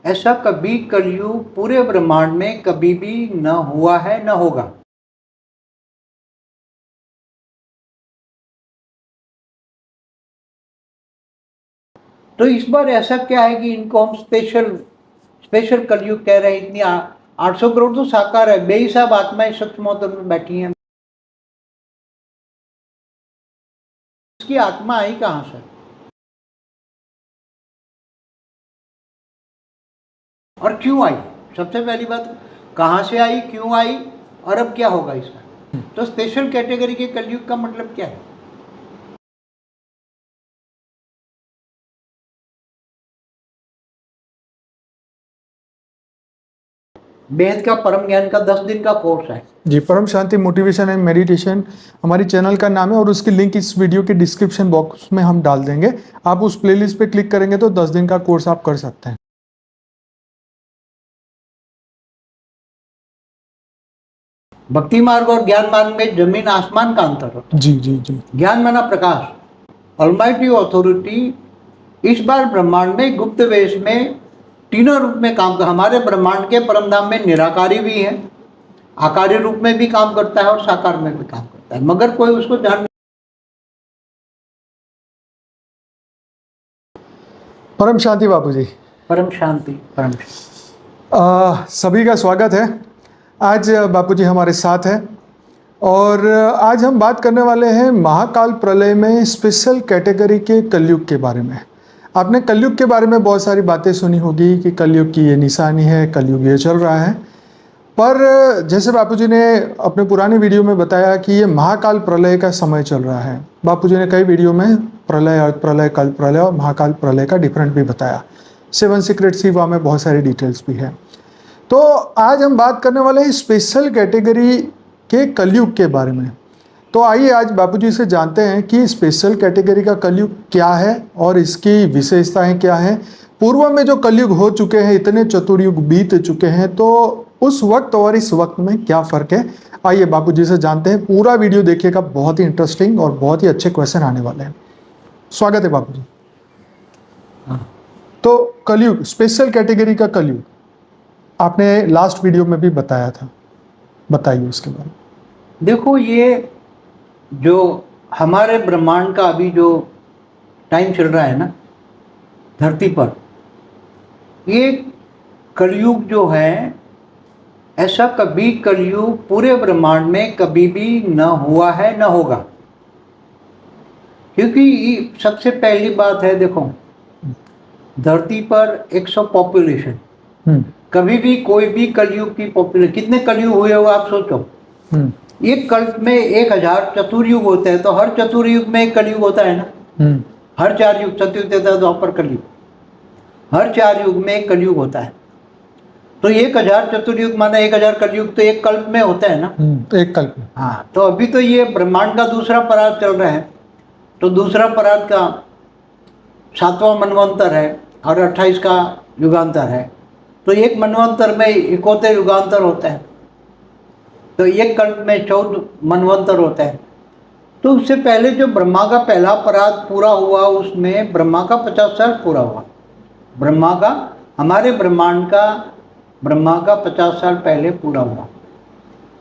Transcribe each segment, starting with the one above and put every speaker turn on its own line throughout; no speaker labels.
ऐसा कभी कलयुग पूरे ब्रह्मांड में कभी भी न हुआ है न होगा। तो इस बार ऐसा क्या है कि इनको हम स्पेशल कलयुग कह रहे हैं। इतनी 800 करोड़ तो साकार है, बेहिसाब आत्माएं सूक्ष्म में बैठी हैं। इसकी आत्मा आई कहां से और क्यों आई? सबसे पहली बात, कहां से आई, क्यों आई और अब क्या होगा इसका। तो स्पेशल कैटेगरी के कलयुग का मतलब क्या है? वेद का परम ज्ञान का 10 दिन का कोर्स है
जी। परम शांति मोटिवेशन एंड मेडिटेशन हमारी चैनल का नाम है और उसकी लिंक इस वीडियो के डिस्क्रिप्शन बॉक्स में हम डाल देंगे। आप उस प्लेलिस्ट पे क्लिक करेंगे तो 10 दिन का कोर्स आप कर सकते हैं।
भक्ति मार्ग और ज्ञान मार्ग में जमीन आसमान का अंतर होता है।
जी जी जी।
ज्ञान माना प्रकाश, ऑलमाइटी अथॉरिटी इस बार ब्रह्मांड में गुप्त वेश में तीनों रूप में काम कर। हमारे ब्रह्मांड के परमधाम में निराकारी भी है, आकारी रूप में भी काम करता है और साकार में भी काम करता है, मगर कोई उसको ध्यान।
परम शांति बापू जी।
परम शांति, परम
सभी का स्वागत है। आज बापू जी हमारे साथ है और आज हम बात करने वाले हैं महाकाल प्रलय में स्पेशल कैटेगरी के कलयुग के बारे में। आपने कलयुग के बारे में बहुत सारी बातें सुनी होगी कि कलयुग की ये निशानी है, कलयुग ये चल रहा है। पर जैसे बापूजी ने अपने पुरानी वीडियो में बताया कि ये महाकाल प्रलय का समय चल रहा है। बापूजी ने कई वीडियो में प्रलय, अर्थ प्रलय, कल प्रलय और महाकाल प्रलय का डिफरेंट भी बताया। 7 सीक्रेट शिवा में बहुत सारी डिटेल्स भी है। तो आज हम बात करने वाले हैं स्पेशल कैटेगरी के कलयुग के बारे में। तो आइए आज बापूजी से जानते हैं कि स्पेशल कैटेगरी का कलयुग क्या है और इसकी विशेषताएं क्या हैं। पूर्व में जो कलयुग हो चुके हैं, इतने चतुर्युग बीत चुके हैं, तो उस वक्त और इस वक्त में क्या फ़र्क है। आइए बापूजी से जानते हैं। पूरा वीडियो देखिएगा, बहुत ही इंटरेस्टिंग और बहुत ही अच्छे क्वेश्चन आने वाले हैं। स्वागत है बापूजी। तो कलयुग, स्पेशल कैटेगरी का कलयुग आपने लास्ट वीडियो में भी बताया था, बताइए उसके बारे में।
देखो, ये जो हमारे ब्रह्मांड का अभी जो टाइम चल रहा है ना धरती पर, ये कलयुग जो है, ऐसा कभी कलयुग पूरे ब्रह्मांड में कभी भी न हुआ है न होगा। क्योंकि सबसे पहली बात है, देखो धरती पर 100 पॉपुलेशन, कभी भी कोई भी कलयुग की पॉपुलेशन, कितने कलयुग हुए हो आप सोचो। एक कल्प में 1000 चतुर्युग होते हैं, तो हर चतुर्युग में एक कलयुग होता है ना। हर 4 युग, सतयुग, त्रेता, द्वापर, कलयुग, हर 4 युग में एक कलयुग होता है। तो 1000 चतुर्युग माना 1000 कलयुग तो एक कल्प में होता है ना।
तो एक कल्प में।
हाँ, तो अभी तो ये ब्रह्मांड का दूसरा परार्ध चल रहा है, तो दूसरा परार्ध का 7वां मनवंतर है और 28 का युगांतर है। तो एक मनवंतर में 71 युगांतर होता है, तो एक कल्प में 14 मनवंतर होता है। तो उससे पहले जो ब्रह्मा का पहला परार्ध पूरा हुआ, उसमें ब्रह्मा का 50 साल पूरा हुआ। ब्रह्मा का, हमारे ब्रह्मांड का, ब्रह्मा का 50 साल पहले पूरा हुआ।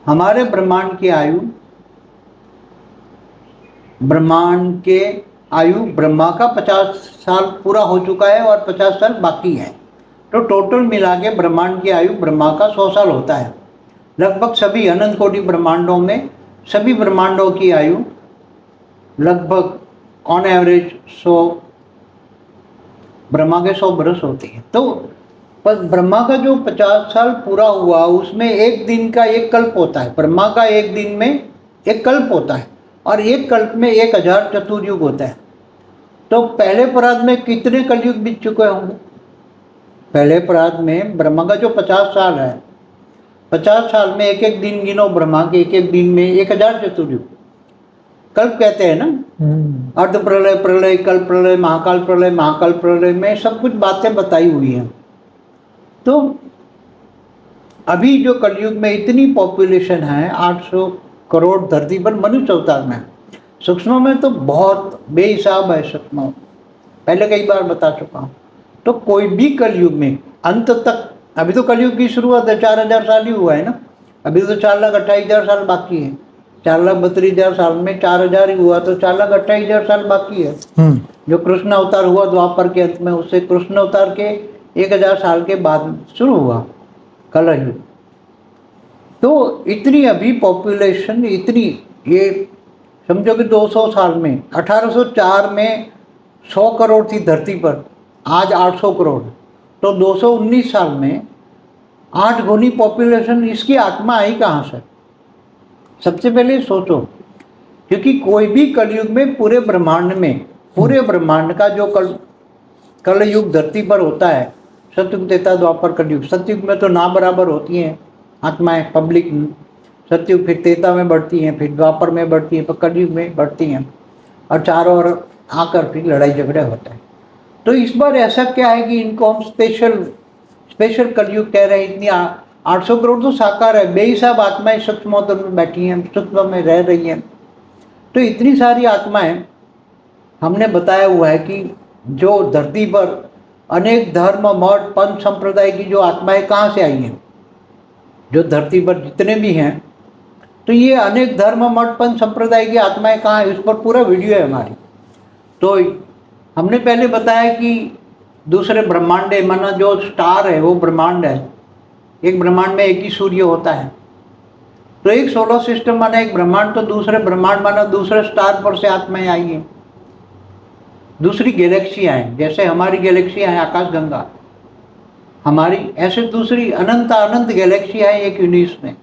हमारे ब्रह्मांड की आयु, ब्रह्मांड के आयु ब्रह्मा का 50 साल पूरा हो चुका है और 50 साल बाकी है। तो टोटल मिला के ब्रह्मांड की आयु ब्रह्मा का 100 साल होता है। लगभग सभी अनंत कोटि ब्रह्मांडों में, सभी ब्रह्मांडों की आयु लगभग ऑन एवरेज 100, ब्रह्मा के 100 बरस होती है। तो पर ब्रह्मा का जो 50 साल पूरा हुआ, उसमें एक दिन का एक कल्प होता है। ब्रह्मा का एक दिन में एक कल्प होता है और एक कल्प में 1000 चतुर्युग होता है। तो पहले परार्ध में कितने कलयुग बीत चुके होंगे? पहले परार्ध में ब्रह्मा का जो 50 साल है, 50 साल में एक एक दिन गिनो, ब्रह्मा के एक एक दिन में 1000 चतुर्युग कल्प कहते हैं ना। अर्ध प्रलय, प्रलय, कल्प प्रलय, महाकाल प्रलय, महाकाल प्रलय में सब कुछ बातें बताई हुई हैं। तो अभी जो कलयुग में इतनी पॉपुलेशन है, 800 करोड़ धरती पर मनुष्य अवतार में, सूक्ष्म में तो बहुत बेहिसाब है सूक्ष्म, पहले कई बार बता चुका हूँ। तो कोई भी कलयुग में अंत तक, अभी तो कलयुग की शुरुआत है, 4000 साल ही हुआ है ना, अभी तो 4,28,000 साल बाकी है। 4,32,000 साल में 4000 ही हुआ, तो 4,28,000 साल बाकी है। जो कृष्ण अवतार हुआ द्वापर के अंत में, उससे कृष्ण अवतार के 1000 साल के बाद शुरू हुआ कलयुग। तो इतनी अभी पॉपुलेशन, इतनी, ये समझो कि 200 साल में, 1804 में 100 करोड़ थी धरती पर, आज 800 करोड़, तो 219 साल में 8 गुनी पॉपुलेशन। इसकी आत्मा आई कहाँ से? सबसे पहले सोचो, क्योंकि कोई भी कलयुग में पूरे ब्रह्मांड में, पूरे ब्रह्मांड का जो कलयुग धरती पर होता है, सतयुग, त्रेता, द्वापर, कलयुग। सतयुग में तो ना बराबर होती हैं आत्माएं, पब्लिक। सतयुग, फिर त्रेता में बढ़ती हैं, फिर द्वापर में बढ़ती हैं, फिर कलयुग में बढ़ती हैं, और चारों ओर आकर फिर लड़ाई झगड़े होते हैं। तो इस बार ऐसा क्या है कि इनको हम स्पेशल कलयुग कह रहे हैं। इतनी 800 करोड़ तो साकार है, बेहिसाब आत्माएं सूक्ष्म में बैठी हैं, सूक्ष्म में रह रही हैं। तो इतनी सारी आत्माएं, हमने बताया हुआ है कि जो धरती पर अनेक धर्म, मठ, पंथ, संप्रदाय की जो आत्माएं कहाँ से आई हैं, जो धरती पर जितने भी हैं, तो ये अनेक धर्म, मठ, पंथ, संप्रदाय की आत्माएं कहाँ है, उस पर पूरा वीडियो है हमारी। तो हमने पहले बताया कि दूसरे ब्रह्मांड है, माना जो स्टार है वो ब्रह्मांड है। एक ब्रह्मांड में एक ही सूर्य होता है, तो एक सोलर सिस्टम माना एक ब्रह्मांड, तो दूसरे ब्रह्मांड माना दूसरे स्टार पर से आत्माएं आई हैं। दूसरी गैलेक्सियाँ हैं, जैसे हमारी गैलेक्सियाँ हैं आकाशगंगा हमारी, ऐसे दूसरी अनंत अनंत गैलेक्सियाँ हैं एक यूनिवर्स में।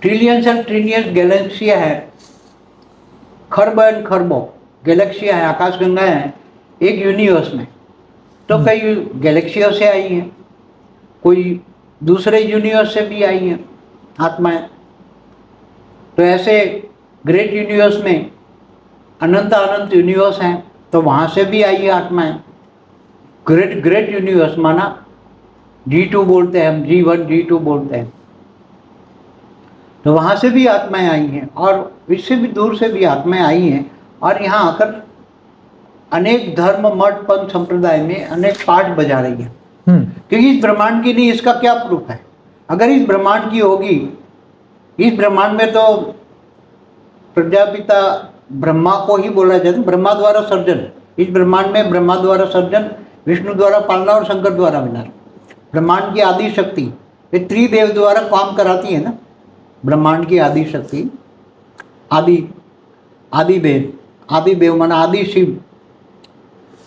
ट्रिलियंस एंड ट्रिलियंस गैलेक्सियाँ हैं, खरब एंड खरबों गैलेक्सियाँ हैं, आकाशगंगा हैं एक यूनिवर्स में। तो कई गैलेक्सियों से आई हैं, कोई दूसरे यूनिवर्स से भी आई हैं आत्माएं। तो ऐसे ग्रेट यूनिवर्स में अनंत अनंत यूनिवर्स हैं, तो वहाँ से भी आई है आत्माएं। ग्रेट यूनिवर्स माना G2 बोलते हैं हम, G1 G2 बोलते हैं, तो वहाँ से भी आत्माएं आई हैं, और इससे भी दूर से भी आत्माएं आई हैं, और यहाँ आकर अनेक धर्म, मठ, पंथ, संप्रदाय में अनेक पाठ बजा रही है। क्योंकि इस ब्रह्मांड की नहीं, इसका क्या प्रूफ है? अगर इस ब्रह्मांड की होगी, इस ब्रह्मांड में तो प्रजापिता ब्रह्मा को ही बोला जाता है, ब्रह्मा द्वारा सर्जन। इस ब्रह्मांड में ब्रह्मा द्वारा सर्जन, विष्णु द्वारा पालना और शंकर द्वारा विनाश। ब्रह्मांड की आदि शक्ति ये त्रिदेव द्वारा काम कराती है ना। ब्रह्मांड की आदि शक्ति, आदि देव माना आदि शिव,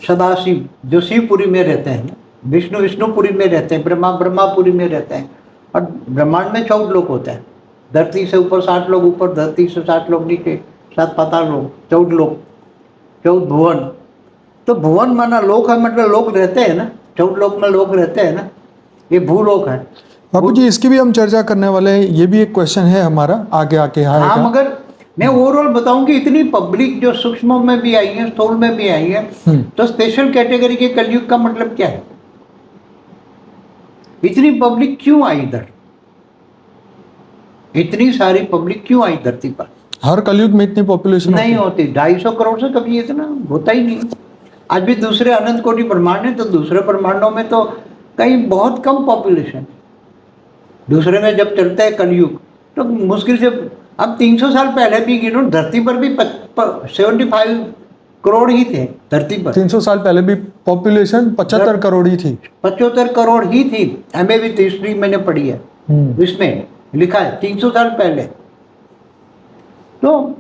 सदाशिव जो शिवपुरी में रहते हैं, विष्णु विष्णुपुरी में रहते हैं, ब्रह्मा ब्रह्मापुरी में रहते हैं। और ब्रह्मांड में 14 लोक होते हैं, धरती से ऊपर 60 लोग ऊपर, धरती से 60 लोग नीचे, 7 पाताल लोक, 14 लोक, 14 भुवन। तो भुवन माना लोक है, मतलब लोग रहते हैं ना, 14 लोक में लोग रहते हैं ना, ये भूलोक है।
बापू जी इसकी भी हम चर्चा करने वाले हैं, ये भी एक क्वेश्चन है हमारा, आगे आके आएगा।
हाँ, मगर मैं ओवरऑल बताऊं कि इतनी पब्लिक जो सूक्ष्म में भी आई है, स्थूल में भी आई है, तो स्पेशल कैटेगरी के कलयुग का मतलब क्या है? इतनी पब्लिक क्यों आई इधर? इतनी सारी पब्लिक क्यों आई धरती पर?
हर कलयुग में इतनी पॉपुलेशन
नहीं होती, 250 करोड़ से कभी इतना होता ही नहीं। आज भी दूसरे अनंत कोटि ब्रह्मांड है, तो दूसरे ब्रह्मांडों में तो कहीं बहुत कम पॉपुलेशन। दूसरे में जब चलता है कलयुग तो मुश्किल से, अब 300 साल पहले भी गिनो, धरती पर भी 75 करोड़ ही थे धरती पर।
300 साल पहले भी पॉपुलेशन 75 करोड़ ही थी।
75 करोड़ ही थी। हमें भी हिस्ट्री मैंने पढ़ी है, इसमें लिखा है 300 साल पहले। तो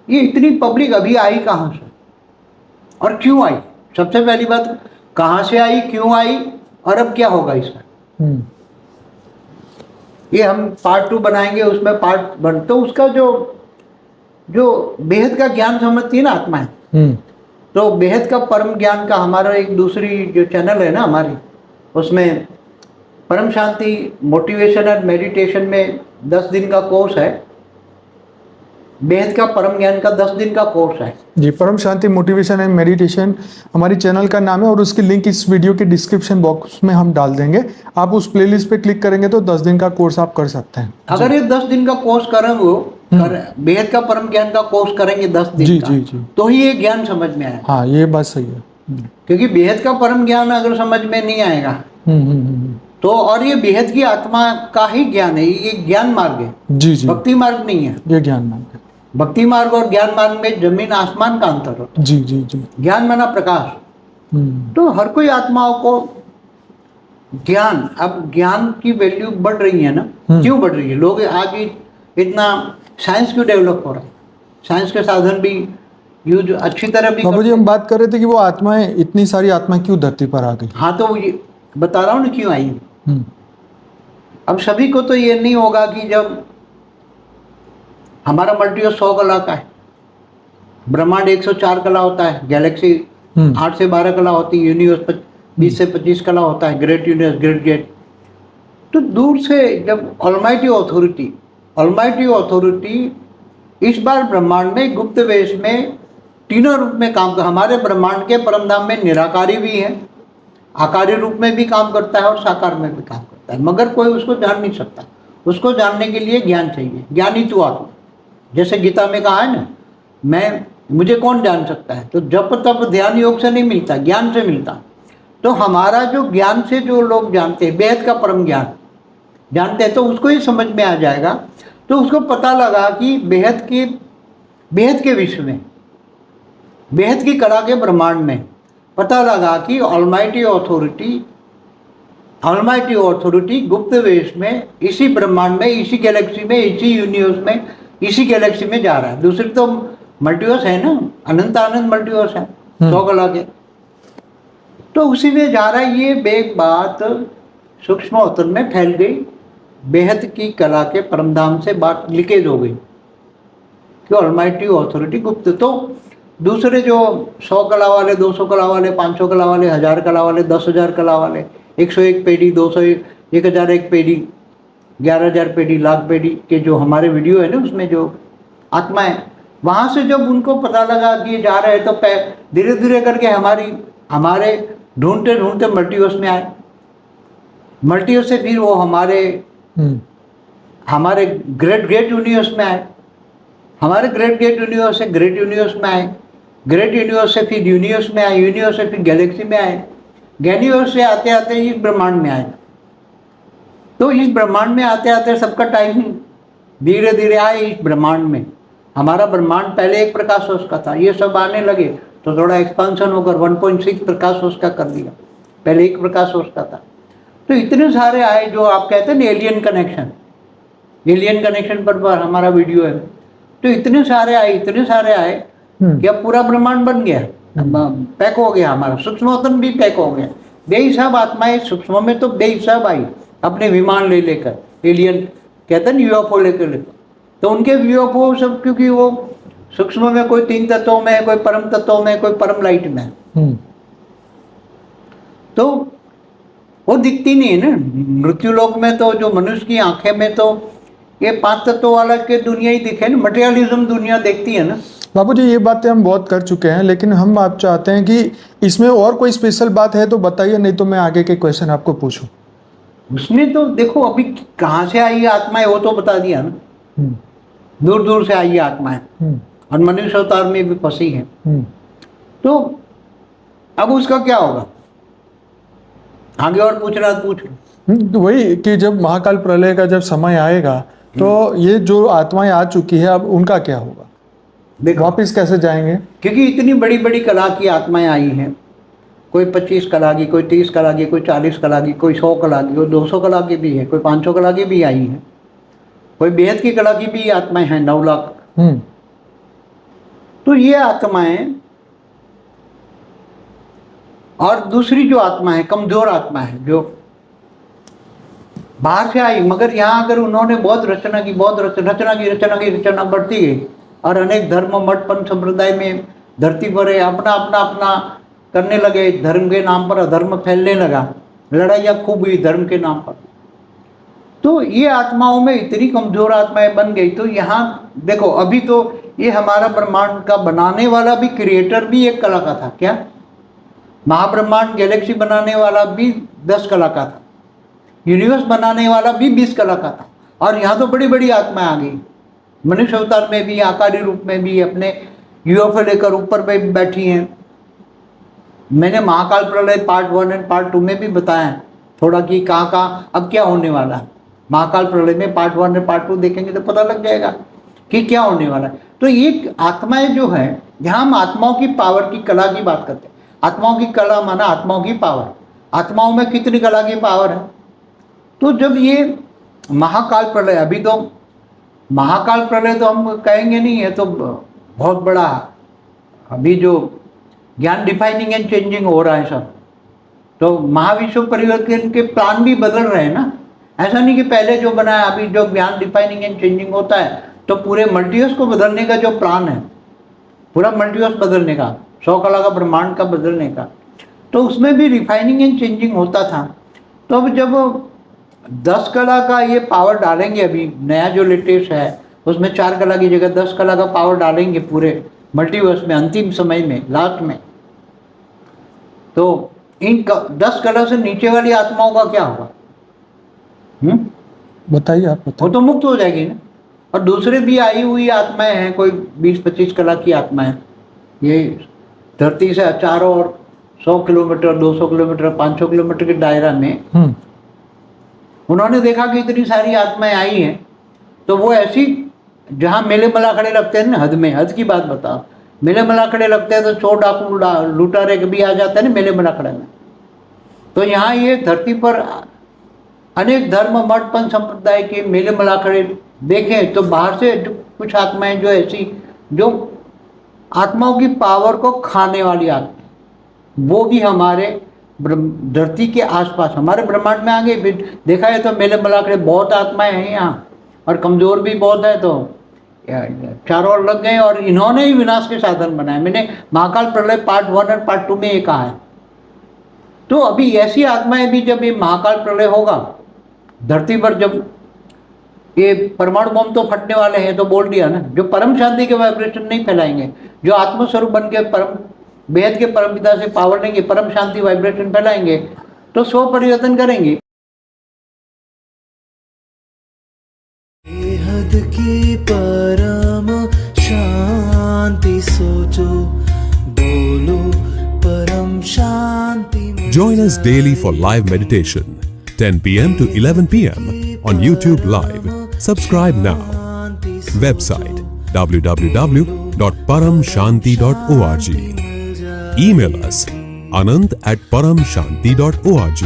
ये इतनी पब्लिक अभी आई कहाँ से और क्यों आई? सबसे पहली बात, कहाँ से आई, क्यों आई, और अब क्या होगा इसका? ये हम पार्ट 2 बनाएंगे, उसमें पार्ट 1। तो उसका जो बेहद का ज्ञान समझती है ना आत्माएं, तो बेहद का परम ज्ञान का हमारा एक दूसरी जो चैनल है ना हमारी, उसमें परम शांति मोटिवेशन एंड मेडिटेशन में 10 दिन का कोर्स है। बेहद का परम ज्ञान का 10 दिन का कोर्स है
जी। परम शांति मोटिवेशन एंड मेडिटेशन हमारी चैनल का नाम है, और उसकी लिंक इस वीडियो के डिस्क्रिप्शन बॉक्स में हम डाल देंगे। आप उस प्लेलिस्ट पे क्लिक करेंगे तो 10 दिन का कोर्स आप कर सकते हैं।
अगर ये 10 दिन का कोर्स करेंगे, बेहद का परम ज्ञान का कोर्स करेंगे 10 दिन
जी,
का,
जी, जी।
तो ही ये ज्ञान समझ में आएगा।
हाँ, ये बात सही है।
क्योंकि बेहद का परम ज्ञान अगर समझ में नहीं आएगा तो और ये बेहद की आत्मा का ही ज्ञान है, ये ज्ञान मार्ग है,
जी जी,
भक्ति मार्ग नहीं है।
ये ज्ञान मार्ग है।
भक्ति मार्ग और ज्ञान मार्ग में जमीन आसमान का अंतर होता
जी जी जी।
है। ज्ञान माना प्रकाश।
हम्म,
तो हर कोई आत्माओं को ज्ञान, अब ज्ञान की वैल्यू बढ़ रही है ना, क्यों बढ़ रही है? लोग आज ही इतना साइंस क्यों डेवलप हो रहा है? साइंस के साधन भी यूज अच्छी तरह भी
बाबू जी
करते
हम बात कर रहे थे कि वो आत्माएं, इतनी सारी आत्माएं क्यों धरती पर आ गई?
हैं। हाँ, तो ये बता रहा हूँ ना क्यों आई।
हम्म,
अब सभी को तो ये नहीं होगा कि जब हमारा मल्टीवर्स 100 कला का है, ब्रह्मांड 104 कला होता है, गैलेक्सी 8 से 12 कला होती है, यूनिवर्स 20 से 25 कला होता है, ग्रेट यूनिवर्स, ग्रेट गेट। तो दूर से जब ऑलमाइटी अथॉरिटी इस बार ब्रह्मांड में गुप्त वेश में तीनों रूप में काम कर, हमारे ब्रह्मांड के परमधाम में निराकारी भी है, आकारी रूप में भी काम करता है और साकार में भी काम करता है, मगर कोई उसको जान नहीं सकता। उसको जानने के लिए ज्ञान चाहिए। ज्ञानी तू आत्मा, जैसे गीता में कहा है ना, मुझे कौन जान सकता है? तो जप तप ध्यान योग से नहीं मिलता, ज्ञान से मिलता। तो हमारा जो ज्ञान से जो लोग जानते हैं, बेहद का परम ज्ञान जानते हैं, तो उसको ही समझ में आ जाएगा। तो उसको पता लगा कि बेहद के विश्व में, बेहद की कला के ब्रह्मांड में पता लगा कि ऑलमाइटी अथॉरिटी गुप्त वेश में इसी ब्रह्मांड में, इसी गैलेक्सी में, इसी यूनिवर्स में, इसी गैलेक्सी में जा रहा है। दूसरी तो मल्टीवर्स है ना, अनंत आनंद मल्टीवर्स है 100 कला के, तो उसी में जा रहा है। ये बेग बात सूक्ष्म अवतरण में फैल गई, बेहद की कला के परमधाम से बात लीकेज हो गई कि ऑलमाइटी अथॉरिटी गुप्त। तो दूसरे जो 100 कला वाले, 200 कला वाले, 500 कला वाले, 1000 कला वाले, 10,000 कला वाले, 101 पेढ़ी, 201, 1001 पेढ़ी, 11,000 पेढ़ी, लाख पेढ़ी के जो हमारे वीडियो है ना, उसमें जो आत्मा है, वहाँ से जब उनको पता लगा कि ये जा रहे हैं, तो धीरे धीरे करके हमारे ढूंढते ढूंढते मल्टीवर्स में आए। मल्टीवर्स से फिर वो हमारे ग्रेट यूनिवर्स में आए, हमारे ग्रेट यूनिवर्स से ग्रेट यूनिवर्स में आए, ग्रेट यूनिवर्स से फिर यूनिवर्स में आए, यूनिवर्स से फिर गैलेक्सी में आए, गैलीवर्स से आते आते इस ब्रह्मांड में आए। तो इस ब्रह्मांड में आते आते सबका टाइम धीरे धीरे आए इस ब्रह्मांड में। हमारा ब्रह्मांड पहले एक प्रकाश वर्ष का था, ये सब आने लगे तो थोड़ा एक्सपांशन होकर 1.6 प्रकाश वर्ष का कर दिया, पहले एक प्रकाश वर्ष का था। तो इतने सारे आए, जो आप कहते हैं ना एलियन कनेक्शन पर हमारा वीडियो है। तो इतने सारे आए कि अब पूरा ब्रह्मांड बन गया, पैक हो गया, हमारा सूक्ष्मतम भी पैक हो गया। बेहिसाब आत्माएं सूक्ष्म में तो बेहिसाब आई अपने विमान ले लेकर, एलियन कहते हैं यूएफओ लेकर। तो उनके यूएफओ सब, क्योंकि वो सूक्ष्म में कोई 3 तत्वों में, कोई परम तत्वों में, कोई परम लाइट में, तो वो दिखती नहीं है ना। मृत्यु लोक में तो जो मनुष्य की आंखें में तो ये 5 तत्वों वाला के दुनिया ही दिखे ना, मटेरियलिज्म दुनिया देखती है ना।
बाबू जी ये बातें हम बहुत कर चुके हैं, लेकिन हम आप चाहते हैं कि इसमें और कोई स्पेशल बात है तो बताइए, नहीं तो मैं आगे के क्वेश्चन आपको पूछूं।
उसमें तो देखो अभी कहाँ से आई आत्माएं, वो तो बता दिया ना, दूर दूर से आई आत्माएं और मनुष्य अवतार में भी फंसी है। तो अब उसका क्या होगा, आगे और पूछना पूछ।
तो वही कि जब महाकाल प्रलय का जब समय आएगा तो ये जो आत्माएं आ चुकी है अब उनका क्या होगा,
देखो
वापिस कैसे जाएंगे?
क्योंकि इतनी बड़ी बड़ी कला की आत्माएं आई हैं, कोई 25 कला की, कोई 30 कला की, कोई 40 कला की, कोई 100 कला की, कोई 200 कला की भी है, कोई 500 कला की भी आई है, कोई बेहद की कला की भी आत्माएं हैं 9 लाख। तो ये आत्माएं, और दूसरी जो आत्मा है कमजोर आत्मा है, जो बाहर से आई, मगर यहाँ अगर उन्होंने बहुत रचना की, रचना बढ़ती गई और अनेक धर्म मठ पंथ संप्रदाय में धरती पर अपना अपना करने लगे, धर्म के नाम पर अधर्म फैलने लगा, लड़ाइयाँ खूब हुई धर्म के नाम पर। तो ये आत्माओं में इतनी कमजोर आत्माएं बन गई। तो यहाँ देखो अभी तो ये हमारा ब्रह्मांड का बनाने वाला भी, क्रिएटर भी एक कला का था। क्या महाब्रह्मांड गैलेक्सी बनाने वाला भी 10 कला का था, यूनिवर्स बनाने वाला भी 20 कला का था। और यहाँ तो बड़ी बड़ी आत्माएं आ गई, मनुष्य अवतार में भी, आकारी रूप में भी, अपने यूएफओ लेकर ऊपर में बैठी हैं। मैंने महाकाल प्रलय पार्ट 1 और पार्ट 2 में भी बताया है थोड़ा कि कहाँ कहाँ अब क्या होने वाला है। महाकाल प्रलय में पार्ट 1 और पार्ट 2 देखेंगे तो पता लग जाएगा कि क्या होने वाला है। तो ये आत्माएं जो है, यहाँ हम आत्माओं की पावर की कला की बात करते हैं। आत्माओं की कला माना आत्माओं की पावर। आत्माओं में कितनी कला की पावर है। तो जब ये महाकाल प्रलय, अभी तो महाकाल प्रलय तो हम कहेंगे नहीं है, तो बहुत बड़ा अभी जो ज्ञान डिफाइनिंग एंड चेंजिंग हो रहा है सब, तो महाविश्व परिवर्तन के प्लान भी बदल रहे हैं ना। ऐसा नहीं कि पहले जो बनाया, अभी जो ज्ञान डिफाइनिंग एंड चेंजिंग होता है तो पूरे मल्टीवर्स को बदलने का जो प्लान है, पूरा मल्टीवर्स बदलने का, 100 कला का ब्रह्मांड का बदलने का, तो उसमें भी रिफाइनिंग एंड चेंजिंग होता था। तो अब जब 10 कला का ये पावर डालेंगे, अभी नया जो लेटेस्ट है उसमें 4 कला की जगह 10 कला का पावर डालेंगे पूरे मल्टीवर्स में, अंतिम समय में, लास्ट में, तो इन 10 कला से नीचे वाली आत्माओं का क्या होगा?
बताइए, आप
वो
बताइए।
तो मुक्त हो जाएगी ना। और दूसरे भी आई हुई आत्माएं हैं, कोई 20-25 कला की आत्माएं, ये धरती से चारों ओर 100 किलोमीटर, 200 किलोमीटर, 500 किलोमीटर के दायरा में उन्होंने देखा कि इतनी सारी आत्माएं आई हैं। तो वो ऐसी, जहाँ मेले मलाखड़े लगते हैं ना, हद में, हद की बात बताओ, मेले मलाखड़े लगते हैं तो चोर डाकू लुटारे भी आ जाते हैं ना मेले मलाखड़े में। तो यहाँ ये धरती पर अनेक धर्म, मठ, पंथ संप्रदाय के मेले मलाखड़े देखें तो बाहर से जो कुछ आत्माएं जो ऐसी, जो आत्माओं की पावर को खाने वाली आत्मा, वो भी हमारे धरती के आसपास, हमारे ब्रह्मांड में आ गई। देखा है तो मेले मलाखड़े बहुत आत्माएं हैं यहाँ, और कमज़ोर भी बहुत है, तो चारों ओर लग गए और इन्होंने ही विनाश के साधन बनाए। मैंने महाकाल प्रलय पार्ट 1 और पार्ट 2 में ये कहा है। तो अभी ऐसी आत्माएं भी, जब ये महाकाल प्रलय होगा धरती पर, जब ये परमाणु बम तो फटने वाले हैं, तो बोल दिया ना, जो परम शांति के वाइब्रेशन नहीं फैलाएंगे, जो आत्मस्वरूप बन के परम बेहद के परम पिता से पावर लेंगे, परम शांति वाइब्रेशन फैलाएंगे, तो स्व परिवर्तन करेंगे।
बेहद की परम शांति सोचो, बोलो परम शांति।
Join us daily for live meditation, 10 p.m. to 11 p.m. on YouTube Live. Subscribe now. Website www.paramshanti.org. Email us anant@paramshanti.org.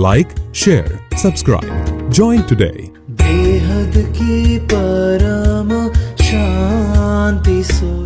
Like, share, subscribe. Join today.
बेहद की परम शांति सोचो।